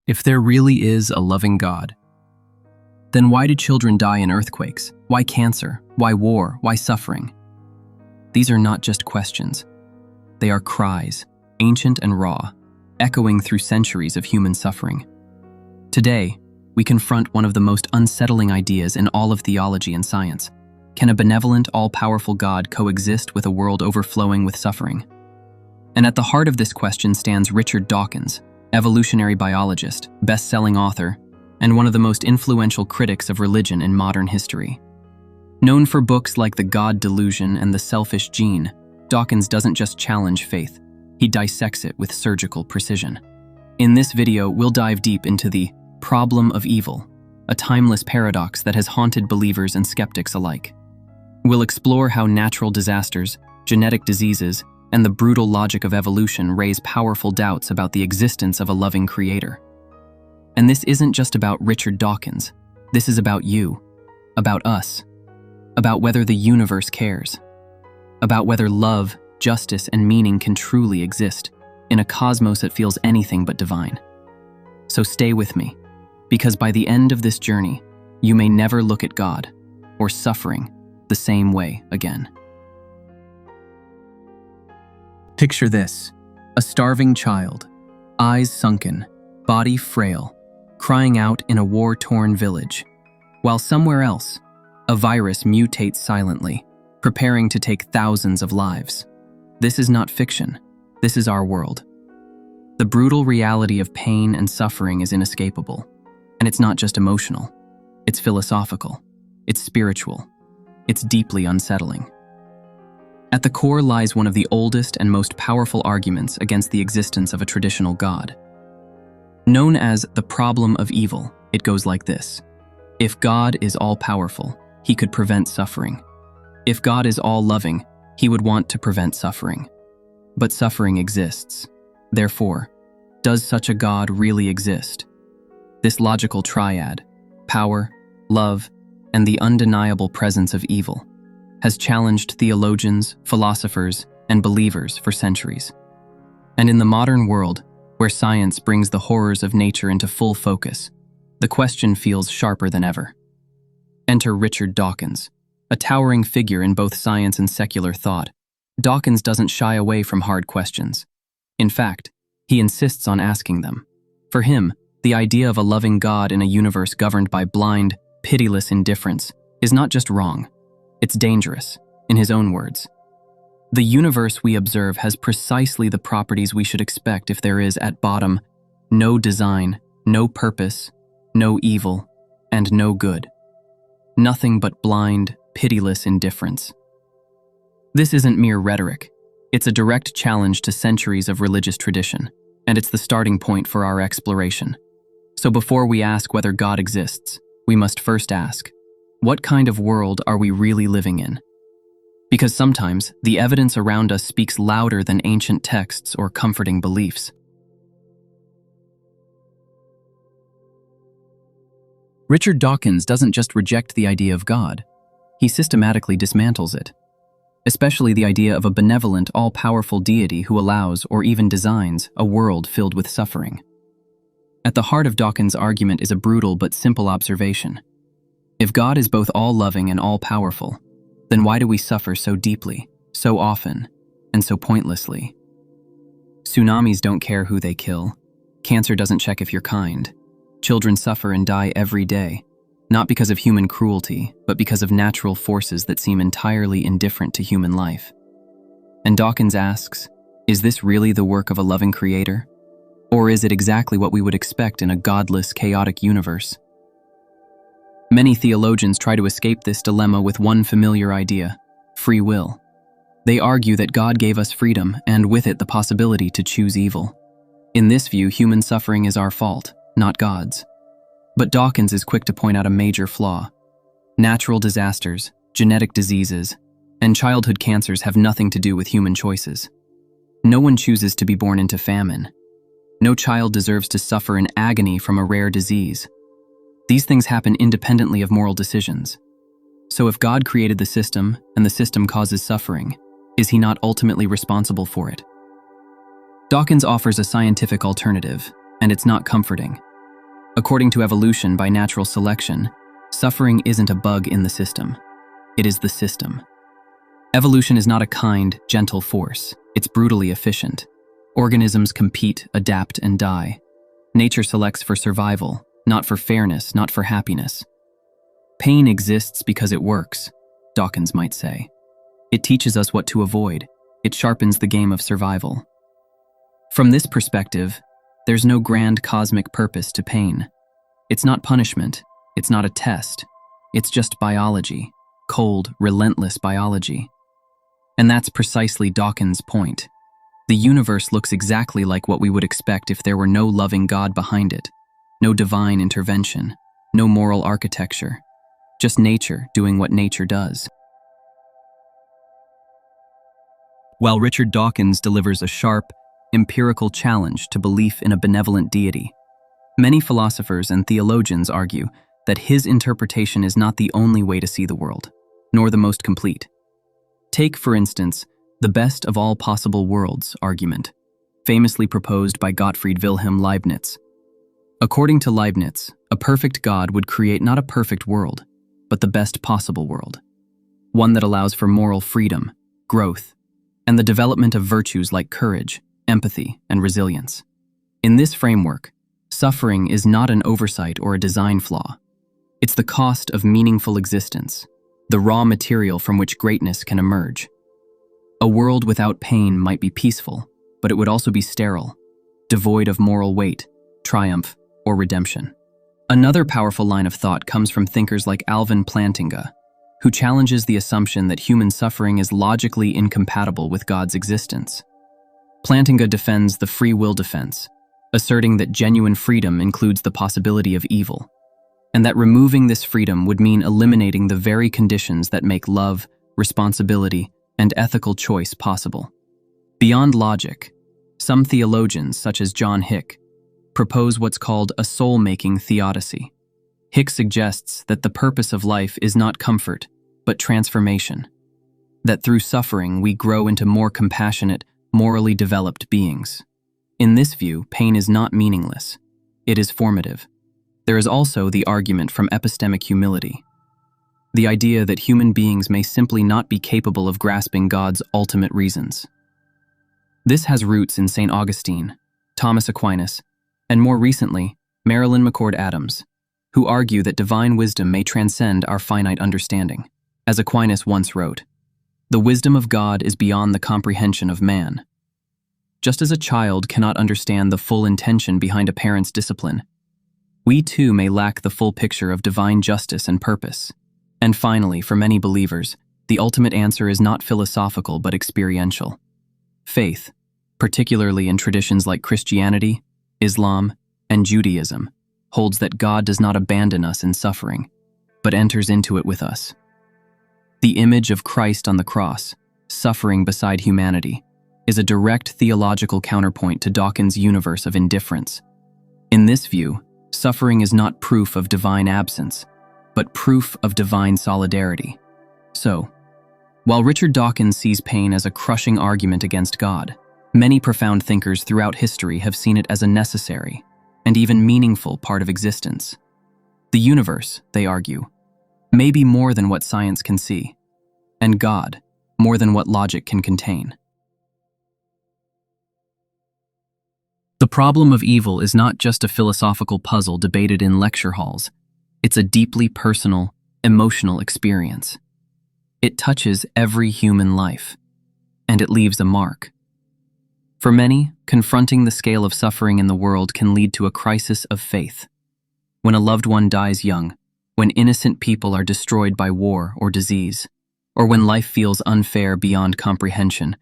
If there really is a loving God, then why do children die in earthquakes? Why cancer? Why war? Why suffering? These are not just questions. They are cries, ancient and raw, echoing through centuries of human suffering. Today, we confront one of the most unsettling ideas in all of theology and science. Can a benevolent, all-powerful God coexist with a world overflowing with suffering? And at the heart of this question stands Richard Dawkins, evolutionary biologist, best-selling author, and one of the most influential critics of religion in modern history. Known for books like The God Delusion and The Selfish Gene, Dawkins doesn't just challenge faith, he dissects it with surgical precision. In this video, we'll dive deep into the problem of evil, a timeless paradox that has haunted believers and skeptics alike. We'll explore how natural disasters, genetic diseases, and the brutal logic of evolution raise powerful doubts about the existence of a loving creator. And this isn't just about Richard Dawkins. This is about you, about us, about whether the universe cares, about whether love, justice, and meaning can truly exist in a cosmos that feels anything but divine. So stay with me, because by the end of this journey, you may never look at God or suffering the same way again. Picture this: a starving child, eyes sunken, body frail, crying out in a war-torn village, while somewhere else, a virus mutates silently, preparing to take thousands of lives. This is not fiction. This is our world. The brutal reality of pain and suffering is inescapable, and it's not just emotional. It's philosophical. It's spiritual. It's deeply unsettling. At the core lies one of the oldest and most powerful arguments against the existence of a traditional God. Known as the problem of evil, it goes like this: if God is all-powerful, he could prevent suffering. If God is all-loving, he would want to prevent suffering. But suffering exists. Therefore, does such a God really exist? This logical triad, power, love, and the undeniable presence of evil, has challenged theologians, philosophers, and believers for centuries. And in the modern world, where science brings the horrors of nature into full focus, the question feels sharper than ever. Enter Richard Dawkins, a towering figure in both science and secular thought. Dawkins doesn't shy away from hard questions. In fact, he insists on asking them. For him, the idea of a loving God in a universe governed by blind, pitiless indifference is not just wrong, it's dangerous, in his own words. The universe we observe has precisely the properties we should expect if there is, at bottom, no design, no purpose, no evil, and no good. Nothing but blind, pitiless indifference. This isn't mere rhetoric. It's a direct challenge to centuries of religious tradition, and it's the starting point for our exploration. So before we ask whether God exists, we must first ask, what kind of world are we really living in? Because sometimes the evidence around us speaks louder than ancient texts or comforting beliefs. Richard Dawkins doesn't just reject the idea of God, he systematically dismantles it, especially the idea of a benevolent, all-powerful deity who allows or even designs a world filled with suffering. At the heart of Dawkins' argument is a brutal but simple observation. If God is both all-loving and all-powerful, then why do we suffer so deeply, so often, and so pointlessly? Tsunamis don't care who they kill. Cancer doesn't check if you're kind. Children suffer and die every day, not because of human cruelty, but because of natural forces that seem entirely indifferent to human life. And Dawkins asks, is this really the work of a loving creator? Or is it exactly what we would expect in a godless, chaotic universe? Many theologians try to escape this dilemma with one familiar idea: free will. They argue that God gave us freedom, and with it the possibility to choose evil. In this view, human suffering is our fault, not God's. But Dawkins is quick to point out a major flaw. Natural disasters, genetic diseases, and childhood cancers have nothing to do with human choices. No one chooses to be born into famine. No child deserves to suffer in agony from a rare disease. These things happen independently of moral decisions. So if God created the system, and the system causes suffering, is he not ultimately responsible for it? Dawkins offers a scientific alternative, and it's not comforting. According to evolution by natural selection, suffering isn't a bug in the system. It is the system. Evolution is not a kind, gentle force. It's brutally efficient. Organisms compete, adapt, and die. Nature selects for survival, not for fairness, not for happiness. Pain exists because it works, Dawkins might say. It teaches us what to avoid. It sharpens the game of survival. From this perspective, there's no grand cosmic purpose to pain. It's not punishment. It's not a test. It's just biology. Cold, relentless biology. And that's precisely Dawkins' point. The universe looks exactly like what we would expect if there were no loving God behind it, no divine intervention, no moral architecture, just nature doing what nature does. While Richard Dawkins delivers a sharp, empirical challenge to belief in a benevolent deity, many philosophers and theologians argue that his interpretation is not the only way to see the world, nor the most complete. Take, for instance, the best of all possible worlds argument, famously proposed by Gottfried Wilhelm Leibniz. According to Leibniz, a perfect God would create not a perfect world, but the best possible world, one that allows for moral freedom, growth, and the development of virtues like courage, empathy, and resilience. In this framework, suffering is not an oversight or a design flaw. It's the cost of meaningful existence, the raw material from which greatness can emerge. A world without pain might be peaceful, but it would also be sterile, devoid of moral weight, triumph, or redemption. Another powerful line of thought comes from thinkers like Alvin Plantinga, who challenges the assumption that human suffering is logically incompatible with God's existence. Plantinga defends the free will defense, asserting that genuine freedom includes the possibility of evil, and that removing this freedom would mean eliminating the very conditions that make love, responsibility, and ethical choice possible. Beyond logic, some theologians, such as John Hick, propose what's called a soul-making theodicy. Hick suggests that the purpose of life is not comfort, but transformation, that through suffering we grow into more compassionate, morally developed beings. In this view, pain is not meaningless. It is formative. There is also the argument from epistemic humility, the idea that human beings may simply not be capable of grasping God's ultimate reasons. This has roots in St. Augustine, Thomas Aquinas, and more recently, Marilyn McCord Adams, who argue that divine wisdom may transcend our finite understanding. As Aquinas once wrote, "The wisdom of God is beyond the comprehension of man." Just as a child cannot understand the full intention behind a parent's discipline, we too may lack the full picture of divine justice and purpose. And finally, for many believers, the ultimate answer is not philosophical but experiential. Faith, particularly in traditions like Christianity, Islam, and Judaism, holds that God does not abandon us in suffering, but enters into it with us. The image of Christ on the cross, suffering beside humanity, is a direct theological counterpoint to Dawkins' universe of indifference. In this view, suffering is not proof of divine absence, but proof of divine solidarity. So, while Richard Dawkins sees pain as a crushing argument against God, many profound thinkers throughout history have seen it as a necessary and even meaningful part of existence. The universe, they argue, may be more than what science can see, and God more than what logic can contain. The problem of evil is not just a philosophical puzzle debated in lecture halls. It's a deeply personal, emotional experience. It touches every human life, and it leaves a mark. For many, confronting the scale of suffering in the world can lead to a crisis of faith. When a loved one dies young, when innocent people are destroyed by war or disease, or when life feels unfair beyond comprehension,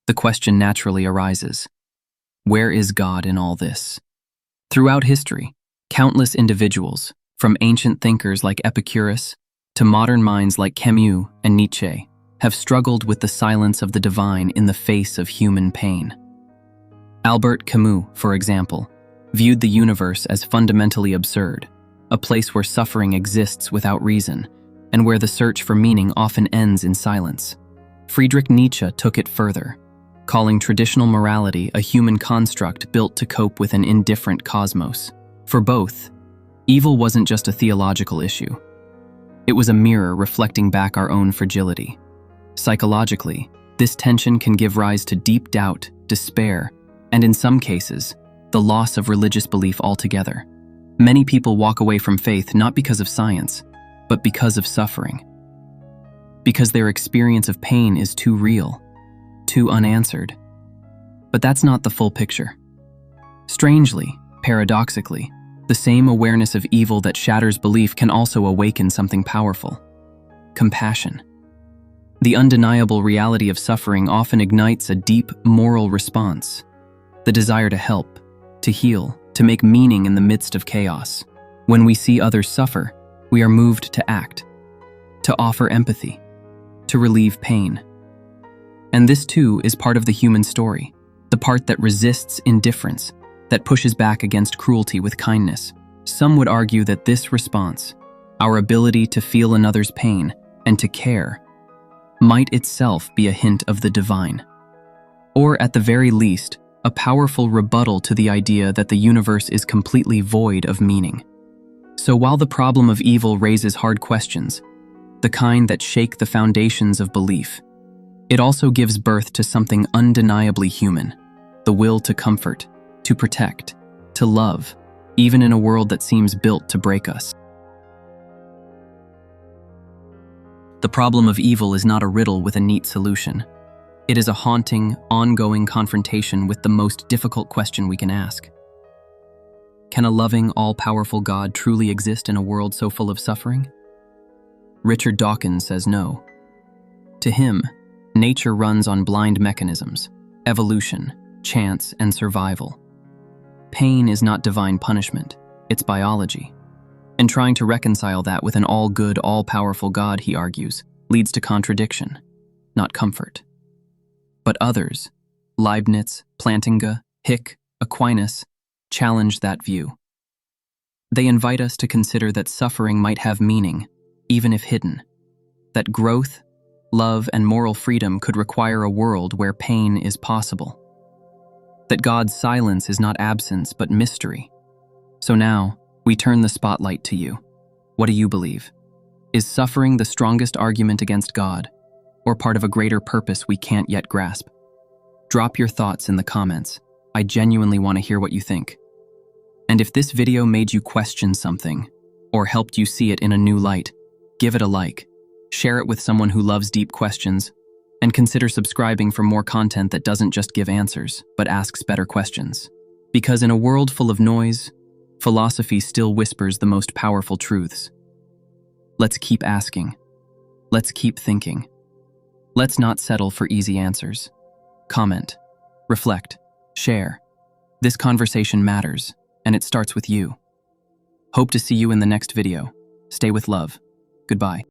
the question naturally arises: where is God in all this? Throughout history, countless individuals, from ancient thinkers like Epicurus to modern minds like Camus and Nietzsche, have struggled with the silence of the divine in the face of human pain. Albert Camus, for example, viewed the universe as fundamentally absurd, a place where suffering exists without reason, and where the search for meaning often ends in silence. Friedrich Nietzsche took it further, calling traditional morality a human construct built to cope with an indifferent cosmos. For both, Evil wasn't just a theological issue. It was a mirror reflecting back our own fragility. Psychologically, this tension can give rise to deep doubt, despair, and in some cases, the loss of religious belief altogether. Many people walk away from faith not because of science, but because of suffering. Because their experience of pain is too real, too unanswered. But that's not the full picture. Strangely, paradoxically, the same awareness of evil that shatters belief can also awaken something powerful: compassion. The undeniable reality of suffering often ignites a deep moral response, the desire to help, to heal, to make meaning in the midst of chaos. When we see others suffer, we are moved to act, to offer empathy, to relieve pain. And this too is part of the human story, the part that resists indifference, that pushes back against cruelty with kindness. Some would argue that this response, our ability to feel another's pain and to care, might itself be a hint of the divine, or at the very least, a powerful rebuttal to the idea that the universe is completely void of meaning. So while the problem of evil raises hard questions, the kind that shake the foundations of belief, it also gives birth to something undeniably human: the will to comfort, to protect, to love, even in a world that seems built to break us. The problem of evil is not a riddle with a neat solution. It is a haunting, ongoing confrontation with the most difficult question we can ask. Can a loving, all-powerful God truly exist in a world so full of suffering? Richard Dawkins says no. To him, nature runs on blind mechanisms: evolution, chance, and survival. Pain is not divine punishment, it's biology. And trying to reconcile that with an all-good, all-powerful God, he argues, leads to contradiction, not comfort. But others, Leibniz, Plantinga, Hick, Aquinas, challenge that view. They invite us to consider that suffering might have meaning, even if hidden, that growth, love, and moral freedom could require a world where pain is possible, that God's silence is not absence but mystery. So now, we turn the spotlight to you. What do you believe? Is suffering the strongest argument against God, or part of a greater purpose we can't yet grasp? Drop your thoughts in the comments. I genuinely want to hear what you think. And if this video made you question something, or helped you see it in a new light, give it a like, share it with someone who loves deep questions, and consider subscribing for more content that doesn't just give answers, but asks better questions. Because in a world full of noise, philosophy still whispers the most powerful truths. Let's keep asking. Let's keep thinking. Let's not settle for easy answers. Comment, reflect, share. This conversation matters, and it starts with you. Hope to see you in the next video. Stay with love. Goodbye.